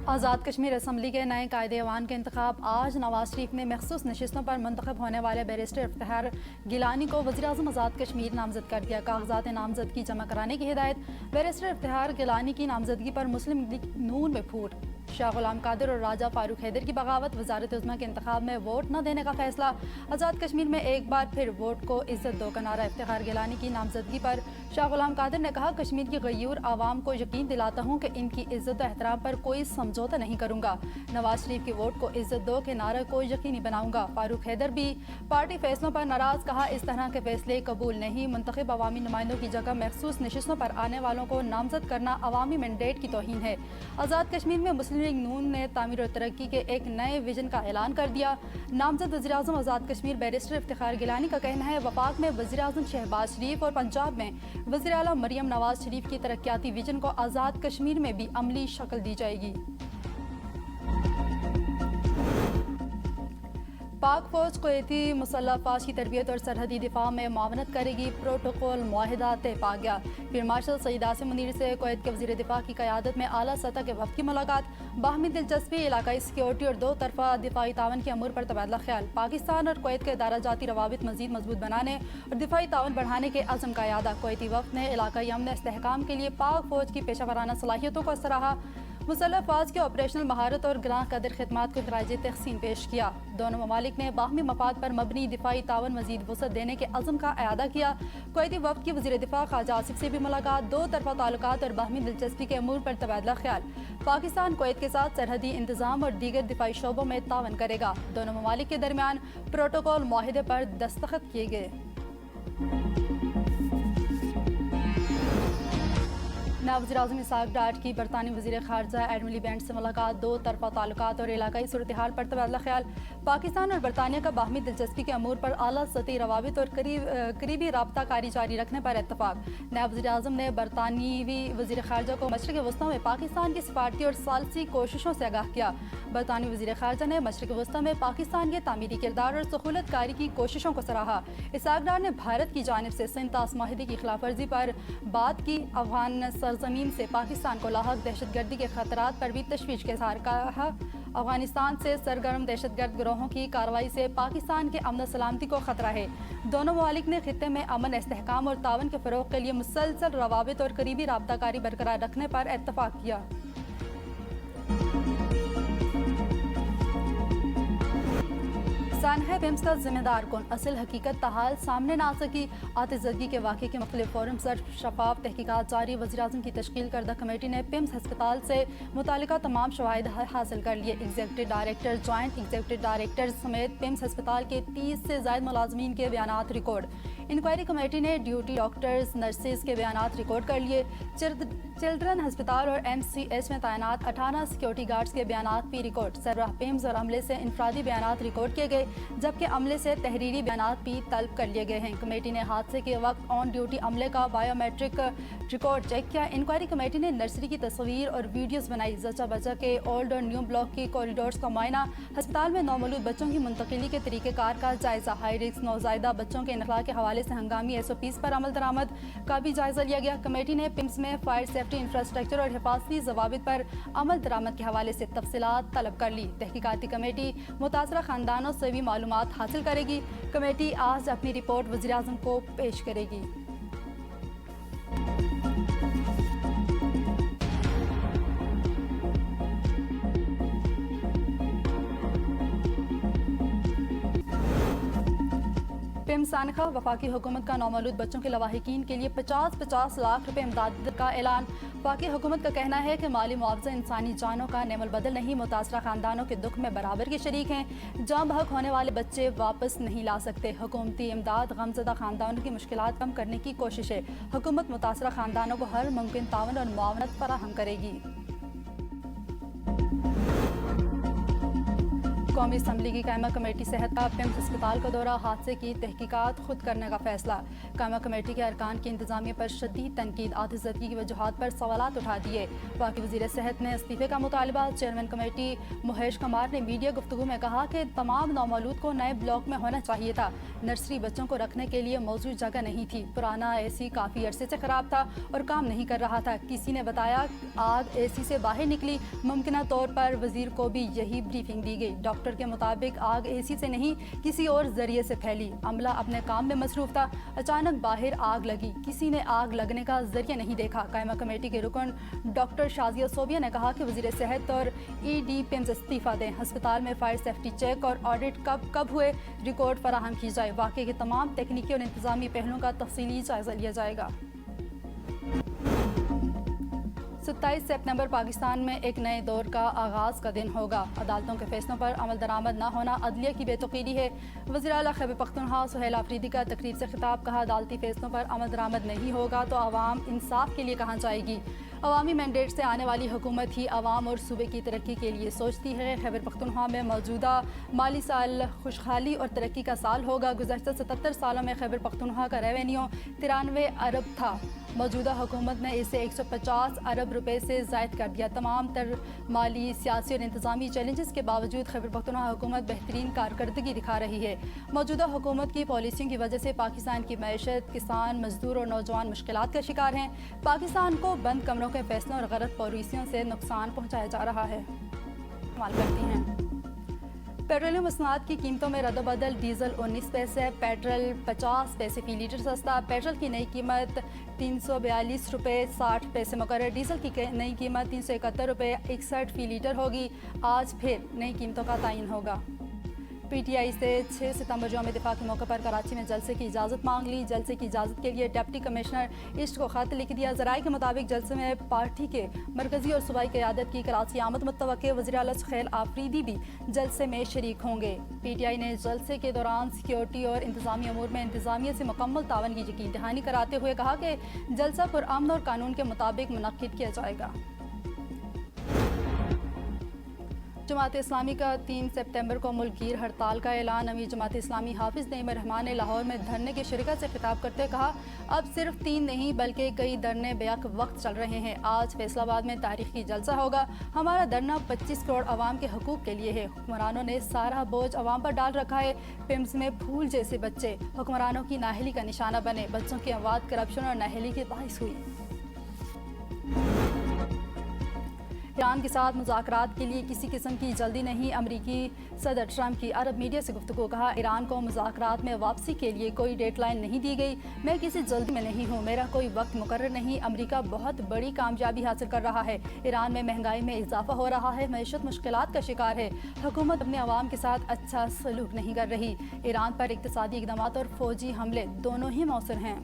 Azad Kashmir assembly के नए कायदे ऐवान के इंतखाब आज नवाज शरीफ ने मखसूस नशिस्तों पर मुंतखब होने वाले बैरिस्टर इफ्तिखार गिलानी को वज़ीर-ए-आज़म आज़ाद कश्मीर नामजद कर दिया। कागजात नामजदगी जमा कराने की हिदायत। बैरिस्टर इफ्तिखार गिलानी की नामजदगी पर मुस्लिम लीग नून में फूट। शाह गुलाम कादिर और राजा फारूक हैदर की बगावत। वज़ारत उज़्मा के इंतखाब में वोट न देने का फैसला। आज़ाद कश्मीर में एक बार फिर वोट को इज्जत दो का नारा। इफ्तिखार गिलानी की नामजदगी पर शाह गुलाम कादिर ने कहा, कश्मीर की गयूर आवाम को यकीन दिलाता हूँ कि इनकी इज्जत और एहतराम पर कोई समझौता नहीं करूँगा। नवाज शरीफ के वोट को इज्जत दो के नारे को यकीनी बनाऊँगा। फारूक हैदर भी पार्टी फैसलों पर नाराज़, कहा इस तरह के फैसले कबूल नहीं। मुंतखब अवामी नुमाइंदों की जगह मखसूस नशिस्तों पर आने वालों को नामजद करना अवामी मैंडेट की तौहीन है। आज़ाद कश्मीर में मुस्लिम लीग नून ने तामीर और तरक्की के एक नए विजन का ऐलान कर दिया। नामजद वज़ीर-ए-आज़म आज़ाद कश्मीर बैरिस्टर इफ्तिखार गिलानी का कहना है, वफाक में वज़ीर-ए-आज़म शहबाज शरीफ और पंजाब में वज़ीर आला मरियम नवाज शरीफ की तरक्याती विजन को आज़ाद कश्मीर में भी अमली शक्ल दी जाएगी। पाक फौज कुवैती मुसल्लह अफवाज की तरबियत और सरहदी दिफा में मुआवनत करेगी। प्रोटोकॉल मुआहिदा तय पा गया। फील्ड मार्शल सईद आसिम मुनीर से कुवैत के वज़ीर दिफा की क़यादत में आला सतह के वफ़द की मुलाकात। बाहमी दिलचस्पी, इलाकाई सिक्योरिटी और दो तरफा दिफाई तावन के अमूर पर तबादला ख्याल। पाकिस्तान और कुवैत के इदारा जाती रवाबित मज़ीद मजबूत बनाने और दिफाई तावन बढ़ाने के अज़म का इरादा। कुवैती वफ़द ने इलाकाई अमन इस्तेहकाम के लिए पाक फौज की पेशा सलाहियतों को सराहा। मुसल्लह अफवाज के ऑपरेशनल महारत और ग्रां कदर खिदमात को खराज तहसीन पेश किया। दोनों ममालिक ने बाहमी मफाद पर मबनी दिफाई तावन मजीद वसअत देने के अज़म का अयादा किया। कुवैती वफ़द की वज़ीर दिफा ख्वाजा आसिफ से भी मुलाकात। दो तरफा ताल्लुकात और बाहमी दिलचस्पी के अमूर पर तबादला ख्याल। पाकिस्तान कुवैत के साथ सरहदी इंतजाम और दीगर दिफाई शोबों में तावन करेगा। दोनों ममालिक के दरमियान प्रोटोकॉल मुआहिदे पर दस्तखत किए गए। नायब वज़ीर-ए-आज़म इसहाक डार की बरतानी वज़ीर ख़ारजा एडमिली बैंड से मुलाकात। दो तरफा ताल्लुकात और इलाकाई सूरत हाल पर तबादला ख्याल। पाकिस्तान और बरतानिया का बाहमी दिलचस्पी के अमूर पर आला सतही रवाबित और करीबी राबता कारी जारी रखने पर इत्तफाक। नायब वज़ीर-ए-आज़म ने बरतानवी वज़ीर ख़ारजा को मशरिक़ वस्ता में पाकिस्तान की सिफारती और सालसी कोशिशों से आगाह किया। बरतानवी वज़ीर ख़ारजा ने मशरिक़ वस्ता में पाकिस्तान के तामीरी किरदार और सहूलत कारी की कोशिशों को सराहा। इसहाक डार ने भारत की जानिब से सिंतास माहिदे की खिलाफ वर्जी पर बात की। अफगान सरजमीन से पाकिस्तान को लाहक दहशतगर्दी के खतरात पर भी तशवीश के इज़हार कहा। अफगानिस्तान से सरगर्म दहशतगर्द गिरोहों की कार्रवाई से पाकिस्तान के अमन सलामती को खतरा है। दोनों ममालिक ने खित्ते में अमन, इस्तेहकाम और तावन के फ़रोग़ के लिए मुसलसल रवाबित और करीबी राबताकारी बरकरार रखने पर इत्तफाक किया। सानहा पिम्स का जिम्मेदार कौन, असल हकीकत ताहाल सामने ना आ सकी। आतिशज़दगी के वाक़े के मुख्तलिफ फोरम पर शफाफ तहकीकात जारी। वज़ीर-ए-आज़म की तश्कील करदा कमेटी ने पिम्स हस्पताल से मुतालिका तमाम शवाहिद हासिल कर लिए। Executive director, joint executive director समेत पिम्स हस्पताल के 30 से ज़ायद मुलाजमीन के बयानात रिकॉर्ड। इंक्वायरी कमेटी ने ड्यूटी डॉक्टर्स, नर्सेज के बयानात रिकॉर्ड कर लिए। चिल्ड्रन हस्पताल और MCH में तैनात 18 सिक्योरिटी गार्ड्स के बयानात भी रिकॉर्ड। सरबराह पिम्स और अमले से इनफरादी बयानात रिकॉर्ड किए गए, जबकि अमले से तहरीरी बयानात भी तलब कर लिए गए हैं। कमेटी ने हादसे के वक्त ऑन ड्यूटी अमले का बायोमेट्रिक रिकॉर्ड चेक किया। इंक्वायरी कमेटी ने नर्सरी की तस्वीर और वीडियोस बनाई। जचा बचा के ओल्ड और न्यू ब्लॉक की कॉरिडोर्स का मुआयना। हस्पताल में नौमौलूद बच्चों की मुंतकिली के तरीक़ेकार का जायजा। हाई रिस्क नौज़ायदा बच्चों के इनखला के हवाले से हंगामी SOPs पर अमल दरामद का भी जायजा लिया गया। कमेटी ने पिम्स में फायर सेफ्टी इंफ्रास्ट्रक्चर और हिफाजती ज़वाबित पर अमल दरामद के हवाले से तफसीलात तलब कर ली। तहकीकाती कमेटी मुतासरा खानदानों से भी मालूमात हासिल करेगी। कमेटी आज अपनी रिपोर्ट वज़ीर-ए-आज़म को पेश करेगी। पिम्स सानखा वफाकी हुकूमत का नौमौलूद बच्चों के लवाहिकीन के लिए 50-50 लाख रुपए इमदाद का ऐलान। वफाकी हुकूमत का कहना है कि माली मुआवजा इंसानी जानों का नेमल बदल नहीं। मुतासरा खानदानों के दुख में बराबर के शरीक हैं। जाँ बहक होने वाले बच्चे वापस नहीं ला सकते। हुकूमती इमदाद गमज़दा खानदानों की मुश्किलात कम करने की कोशिश है। हुकूमत मुतासरा खानदानों को हर मुमकिन तावन और मुआवनत फराहम करेगी। قومی اسمبلی کی قائمہ کمیٹی صحت کا پیمز ہسپتال کا دورہ، حادثے کی تحقیقات خود کرنے کا فیصلہ۔ قائمہ کمیٹی کے ارکان کی انتظامیہ پر شدید تنقید، آتش زدگی کی وجوہات پر سوالات اٹھا دیے۔ وفاقی وزیر صحت نے استعفے کا مطالبہ۔ چیئرمین کمیٹی مہیش کمار نے میڈیا گفتگو میں کہا کہ تمام نومولود کو نئے بلاک میں ہونا چاہیے تھا، نرسری بچوں کو رکھنے کے لیے موزوں جگہ نہیں تھی، پرانا اے سی کافی عرصے سے خراب تھا اور کام نہیں کر رہا تھا۔ کسی نے بتایا آگ اے سی سے باہر نکلی، ممکنہ طور پر وزیر کو بھی یہی بریفنگ دی گئی۔ ڈاکٹر کے مطابق آگ اے سی سے نہیں، کسی اور ذریعے سے پھیلی، عملہ اپنے کام میں مصروف تھا، اچانک باہر آگ لگی، کسی نے آگ لگنے کا ذریعہ نہیں دیکھا۔ قائمہ کمیٹی کے رکن ڈاکٹر شازیہ صوبیہ نے کہا کہ وزیر صحت اور ای ڈی پیمز استعفیٰ دیں، ہسپتال میں فائر سیفٹی چیک اور آڈٹ کب ہوئے ریکارڈ فراہم کی جائے، واقعے کے تمام تکنیکی اور انتظامی پہلوؤں کا تفصیلی جائزہ لیا جائے گا۔ 27 سپتمبر پاکستان میں ایک نئے دور کا آغاز کا دن ہوگا۔ عدالتوں کے فیصلوں پر عمل درآمد نہ ہونا عدلیہ کی بے توقیری ہے۔ وزیر اعلیٰ خیبر پختونخوا سہیل آفریدی کا تقریب سے خطاب، کہا عدالتی فیصلوں پر عمل درآمد نہیں ہوگا تو عوام انصاف کے لیے کہاں جائے گی؟ عوامی مینڈیٹ سے آنے والی حکومت ہی عوام اور صوبے کی ترقی کے لیے سوچتی ہے۔ خیبر پختونخوا میں موجودہ مالی سال خوشحالی اور ترقی کا سال ہوگا۔ گزشتہ 77 سالوں میں خیبر پختونخوا کا ریونیو 93 ارب تھا، موجودہ حکومت نے اسے 150 ارب روپے سے زائد کر دیا۔ تمام تر مالی، سیاسی اور انتظامی چیلنجز کے باوجود خیبر پختونخوا حکومت بہترین کارکردگی دکھا رہی ہے۔ موجودہ حکومت کی پالیسیوں کی وجہ سے پاکستان کی معیشت، کسان، مزدور اور نوجوان مشکلات کا شکار ہیں۔ پاکستان کو بند کمروں کے فیصلوں اور غلط پالیسیوں سے نقصان پہنچایا جا رہا ہے۔ کرتی ہیں پیٹرولیم مصنوعات کی قیمتوں میں رد و بدل، ڈیزل 19 پیسے، پیٹرول 50 پیسے فی لیٹر سستا، پیٹرول کی نئی قیمت 342 روپے 60 پیسے مقرر، ڈیزل کی نئی قیمت 371 روپے 61 فی لیٹر ہوگی۔ آج پھر نئی قیمتوں کا تعین ہوگا۔ پی ٹی آئی سے 6 ستمبر یوم دفاع کے موقع پر کراچی میں جلسے کی اجازت مانگ لی۔ جلسے کی اجازت کے لیے ڈپٹی کمشنر ایسٹ کو خط لکھ دیا۔ ذرائع کے مطابق جلسے میں پارٹی کے مرکزی اور صوبائی قیادت کی کراچی آمد متوقع، وزیر اعلیٰ سہیل آفریدی بھی جلسے میں شریک ہوں گے۔ پی ٹی آئی نے جلسے کے دوران سیکیورٹی اور انتظامی امور میں انتظامیہ سے مکمل تعاون کی یقین دہانی کراتے ہوئے کہا کہ جلسہ پرامن اور قانون کے مطابق منعقد کیا جائے گا۔ جماعت اسلامی کا 3 سپتمبر کو ملک گیر ہڑتال کا اعلان۔ امیر جماعت اسلامی حافظ نعیم الرحمان نے لاہور میں دھرنے کے شرکا سے خطاب کرتے کہا اب صرف 3 نہیں بلکہ کئی دھرنے بیک وقت چل رہے ہیں۔ آج فیصل آباد میں تاریخی جلسہ ہوگا۔ ہمارا دھرنا 25 کروڑ عوام کے حقوق کے لیے ہے۔ حکمرانوں نے سارا بوجھ عوام پر ڈال رکھا ہے۔ پیمز میں پھول جیسے بچے حکمرانوں کی نااہلی کا نشانہ بنے، بچوں کی اموات کرپشن اور نااہلی کے باعث ہوئی۔ ایران کے ساتھ مذاکرات کے لیے کسی قسم کی جلدی نہیں، امریکی صدر ٹرمپ کی عرب میڈیا سے گفتگو، کہا ایران کو مذاکرات میں واپسی کے لیے کوئی ڈیڈ لائن نہیں دی گئی، میں کسی جلدی میں نہیں ہوں، میرا کوئی وقت مقرر نہیں۔ امریکہ بہت بڑی کامیابی حاصل کر رہا ہے، ایران میں مہنگائی میں اضافہ ہو رہا ہے، معیشت مشکلات کا شکار ہے، حکومت اپنے عوام کے ساتھ اچھا سلوک نہیں کر رہی، ایران پر اقتصادی اقدامات اور فوجی حملے دونوں ہی مؤثر ہیں۔